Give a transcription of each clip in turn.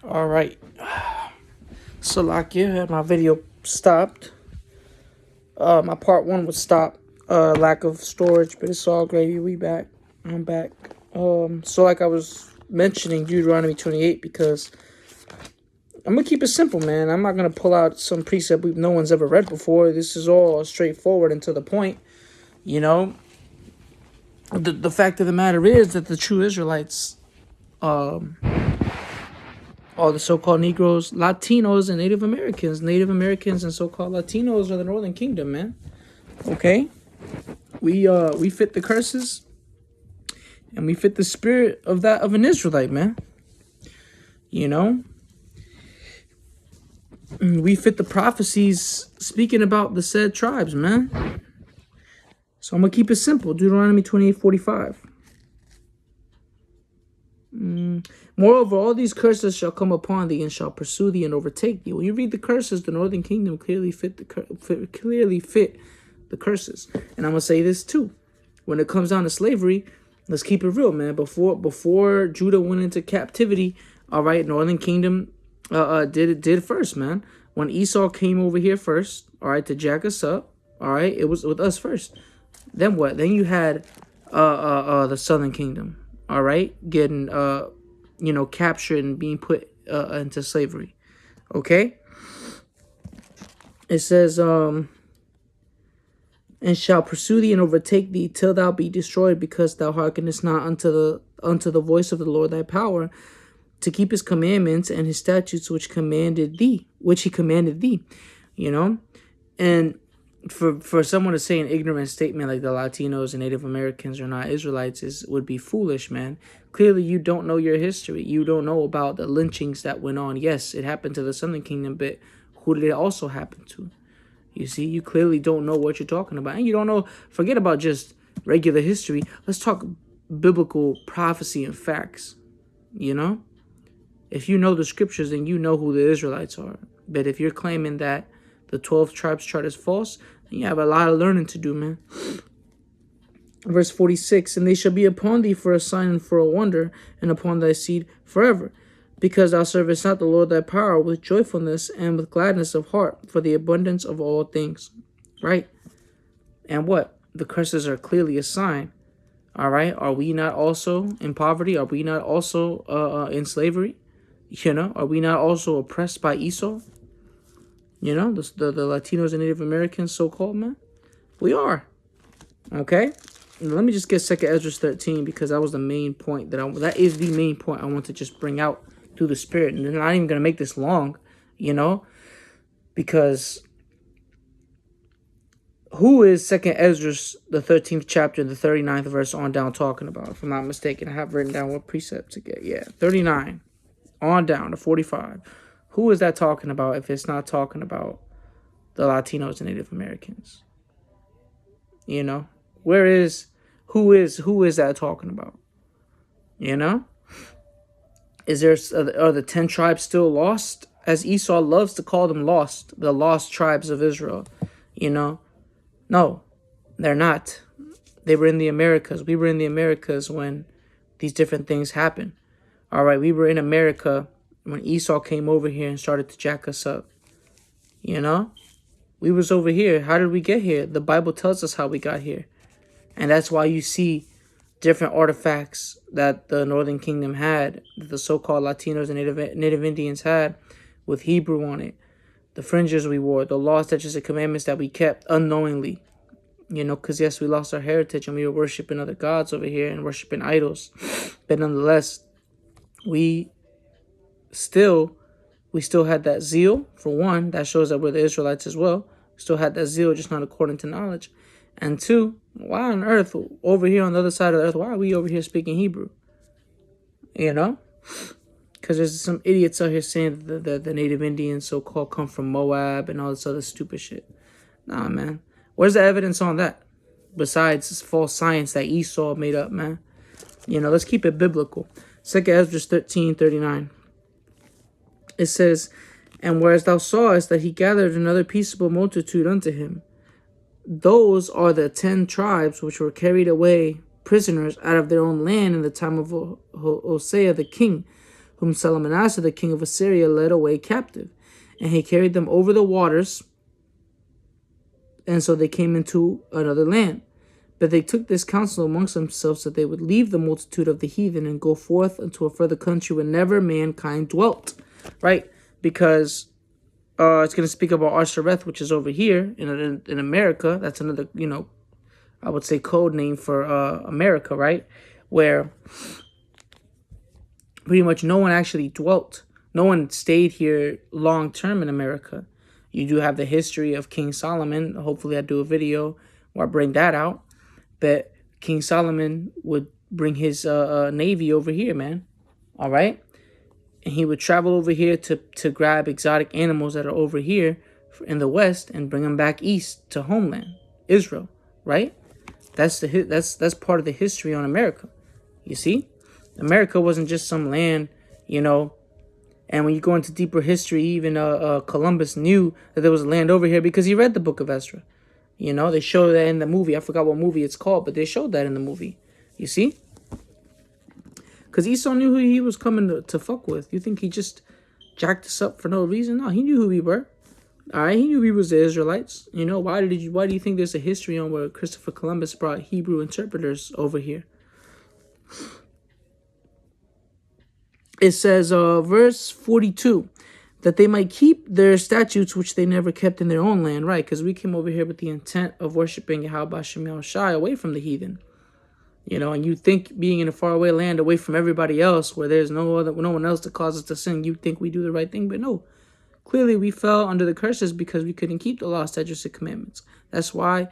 All right. So, like, yeah, my video stopped. My part one was stopped. Lack of storage, but it's all gravy. We back. I'm back. So like I was mentioning Deuteronomy 28 because I'm gonna keep it simple, man. I'm not gonna pull out some precept no one's ever read before. This is all straightforward and to the point. You know, the fact of the matter is that the true Israelites, all the so-called Negroes, Latinos, and Native Americans. Native Americans and so-called Latinos are the Northern Kingdom, man. Okay, we fit the curses, and we fit the spirit of an Israelite, man. You know, we fit the prophecies speaking about the said tribes, man. So I'm gonna keep it simple. Deuteronomy 28:45. Moreover, all these curses shall come upon thee and shall pursue thee and overtake thee. When you read the curses, the Northern Kingdom clearly fit the curses. And I'm gonna say this too: when it comes down to slavery, let's keep it real, man. Before Judah went into captivity, all right, Northern Kingdom did first, man. When Esau came over here first, all right, to jack us up, all right, it was with us first. Then what? Then you had the Southern Kingdom, all right, getting captured and being put into slavery. Okay? It says, and shall pursue thee and overtake thee till thou be destroyed, because thou hearkenest not unto the voice of the Lord thy power, to keep his commandments and his statutes which he commanded thee. You know? And for someone to say an ignorant statement like the Latinos and Native Americans are not Israelites would be foolish, man. Clearly, you don't know your history. You don't know about the lynchings that went on. Yes, it happened to the Southern Kingdom, but who did it also happen to? You see, you clearly don't know what you're talking about. And you don't know, forget about just regular history. Let's talk biblical prophecy and facts, you know? If you know the scriptures, then you know who the Israelites are. But if you're claiming that the 12 tribes chart is false, then you have a lot of learning to do, man. Verse 46, and they shall be upon thee for a sign and for a wonder, and upon thy seed forever, because thou servest not the Lord thy power with joyfulness and with gladness of heart, for the abundance of all things. Right? And what? The curses are clearly a sign. All right? Are we not also in poverty? Are we not also in slavery? You know? Are we not also oppressed by Esau? You know, the Latinos and Native Americans, so-called, man. We are. Okay? Let me just get 2 Esdras 13, because that was the main point that is the main point I want to just bring out through the Spirit. And I'm not even going to make this long, you know, because who is 2 Esdras, the 13th chapter, the 39th verse on down talking about? If I'm not mistaken, I have written down what precept to get. Yeah, 39 on down to 45. Who is that talking about if it's not talking about the Latinos and Native Americans? You know, who is that talking about? You know, are the 10 tribes still lost, as Esau loves to call them lost, the lost tribes of Israel? You know, no, they're not. They were in the Americas. We were in the Americas when these different things happened. All right, we were in America when Esau came over here and started to jack us up. You know, we was over here. How did we get here? The Bible tells us how we got here. And that's why you see different artifacts that the Northern Kingdom had, the so-called Latinos and Native Indians had, with Hebrew on it. The fringes we wore, the laws, statutes, and commandments that we kept unknowingly. You know, because yes, we lost our heritage and we were worshiping other gods over here and worshiping idols. But nonetheless, we still had that zeal. For one, that shows that we're the Israelites as well. We still had that zeal, just not according to knowledge. And two, why on earth, over here on the other side of the earth, why are we over here speaking Hebrew? You know? Because there's some idiots out here saying that the Native Indians, so-called, come from Moab and all this other stupid shit. Nah, man. Where's the evidence on that? Besides this false science that Esau made up, man. You know, let's keep it biblical. 2 Esdras 13:39. It says, and whereas thou sawest that he gathered another peaceable multitude unto him, those are the 10 tribes which were carried away prisoners out of their own land in the time of Hosea the king, whom Salmanasseh, the king of Assyria, led away captive. And he carried them over the waters, and so they came into another land. But they took this counsel amongst themselves that they would leave the multitude of the heathen and go forth unto a further country where never mankind dwelt. Right? Because it's going to speak about Arsareth, which is over here in America. That's another, I would say code name for America, right? Where pretty much no one actually dwelt. No one stayed here long term in America. You do have the history of King Solomon. Hopefully I do a video where I bring that out. But King Solomon would bring his navy over here, man. All right? And he would travel over here to grab exotic animals that are over here in the West and bring them back east to homeland, Israel, right? That's part of the history on America. You see? America wasn't just some land, and when you go into deeper history, even Columbus knew that there was a land over here because he read the book of Esdras. They showed that in the movie. I forgot what movie it's called, but they showed that in the movie. You see? Because Esau knew who he was coming to fuck with. You think he just jacked us up for no reason? No, he knew who we were. All right, he knew we was the Israelites. Why do you think there's a history on where Christopher Columbus brought Hebrew interpreters over here? It says, verse 42, that they might keep their statutes which they never kept in their own land, right? Because we came over here with the intent of worshiping Yahweh Hashem Yahushai away from the heathen. And you think being in a faraway land away from everybody else, where there's no one else to cause us to sin, you think we do the right thing, but no. Clearly, we fell under the curses because we couldn't keep the law, statutes, and commandments. That's why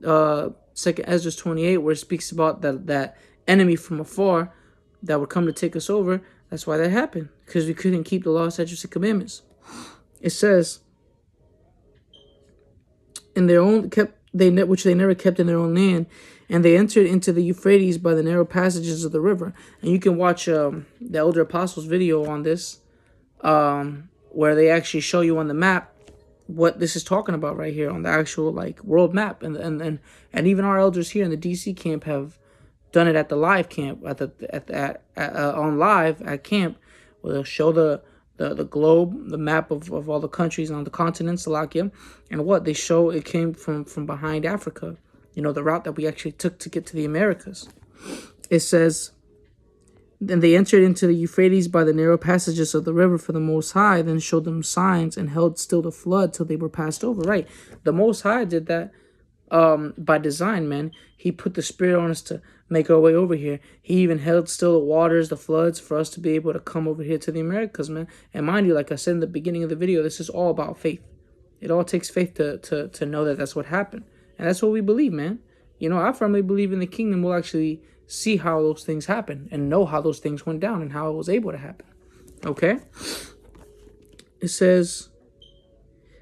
2 Esdras 28, where it speaks about that enemy from afar that would come to take us over, that's why that happened, because we couldn't keep the law, statutes, and commandments. It says, which they never kept in their own land, and they entered into the Euphrates by the narrow passages of the river. And you can watch the Elder Apostles video on this, where they actually show you on the map what this is talking about right here on the actual world map. And even our elders here in the DC camp have done it at the live camp on live at camp, where they'll show the globe, the map of all the countries on the continent, Salakia, and what they show it came from behind Africa. The route that we actually took to get to the Americas. It says, then they entered into the Euphrates by the narrow passages of the river for the Most High, then showed them signs and held still the flood till they were passed over. Right. The Most High did that by design, man. He put the Spirit on us to make our way over here. He even held still the waters, the floods, for us to be able to come over here to the Americas, man. And mind you, like I said in the beginning of the video, this is all about faith. It all takes faith to know that that's what happened. And that's what we believe, man. I firmly believe in the kingdom we'll actually see how those things happen and know how those things went down and how it was able to happen. Okay? It says,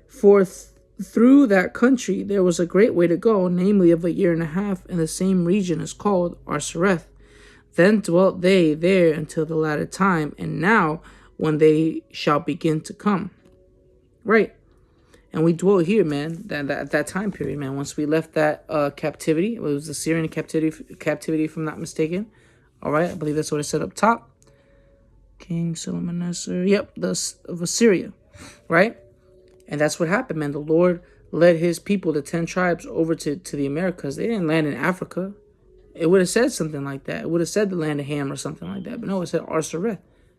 for through that country there was a great way to go, namely of 1.5 years, and the same region is called Arsareth. Then dwelt they there until the latter time, and now when they shall begin to come. Right? And we dwelt here, man, that time period, man. Once we left that captivity, it was the Syrian captivity, if I'm not mistaken. All right, I believe that's what it said up top. King Salmanasseh, of Assyria, right? And that's what happened, man. The Lord led his people, the 10 tribes, over to the Americas. They didn't land in Africa. It would have said something like that. It would have said the land of Ham or something like that. But no, it said Arsareth,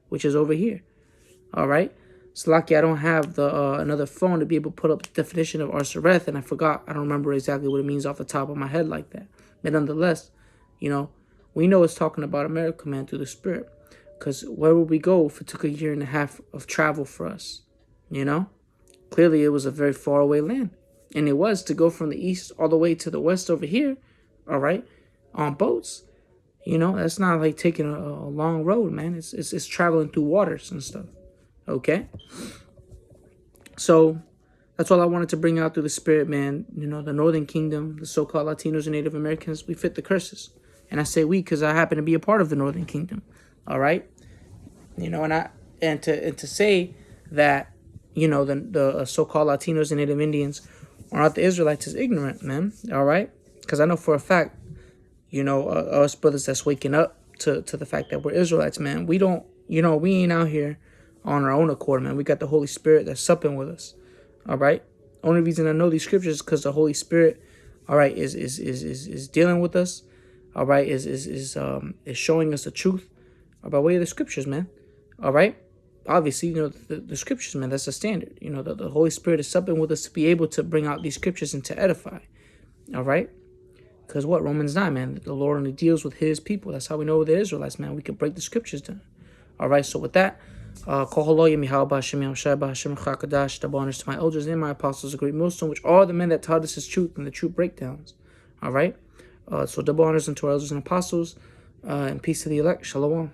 which is over here. All right? It's lucky I don't have the another phone to be able to put up the definition of Arsareth, and I don't remember exactly what it means off the top of my head like that. But nonetheless, we know it's talking about America, man, through the Spirit. Because where would we go if it took 1.5 years of travel for us? Clearly it was a very far away land. And it was to go from the east all the way to the west over here, all right, on boats. That's not like taking a long road, man. It's traveling through waters and stuff. Okay, so that's all I wanted to bring out through the Spirit, man. The Northern Kingdom, the so-called Latinos and Native Americans, we fit the curses. And I say we because I happen to be a part of the Northern Kingdom. All right, and to say that the so-called Latinos and Native Indians are not the Israelites is ignorant, man. All right, because I know for a fact, us brothers that's waking up to the fact that we're Israelites, man. We don't You know, we ain't out here on our own accord, man. We got the Holy Spirit that's supping with us. All right. Only reason I know these scriptures is because the Holy Spirit, all right, is dealing with us. All right, is showing us the truth by way of the scriptures, man. All right. Obviously, you know, the scriptures, man, that's the standard. You know, the Holy Spirit is supping with us to be able to bring out these scriptures and to edify. All right. Because what? Romans 9, man, the Lord only deals with his people. That's how we know the Israelites, man. We can break the scriptures down. All right, so with that, double honors to my elders and my apostles, a great millstone, which are the men that taught us his truth and the true breakdowns. All right, so double honors unto our elders and apostles, and peace to the elect. Shalom.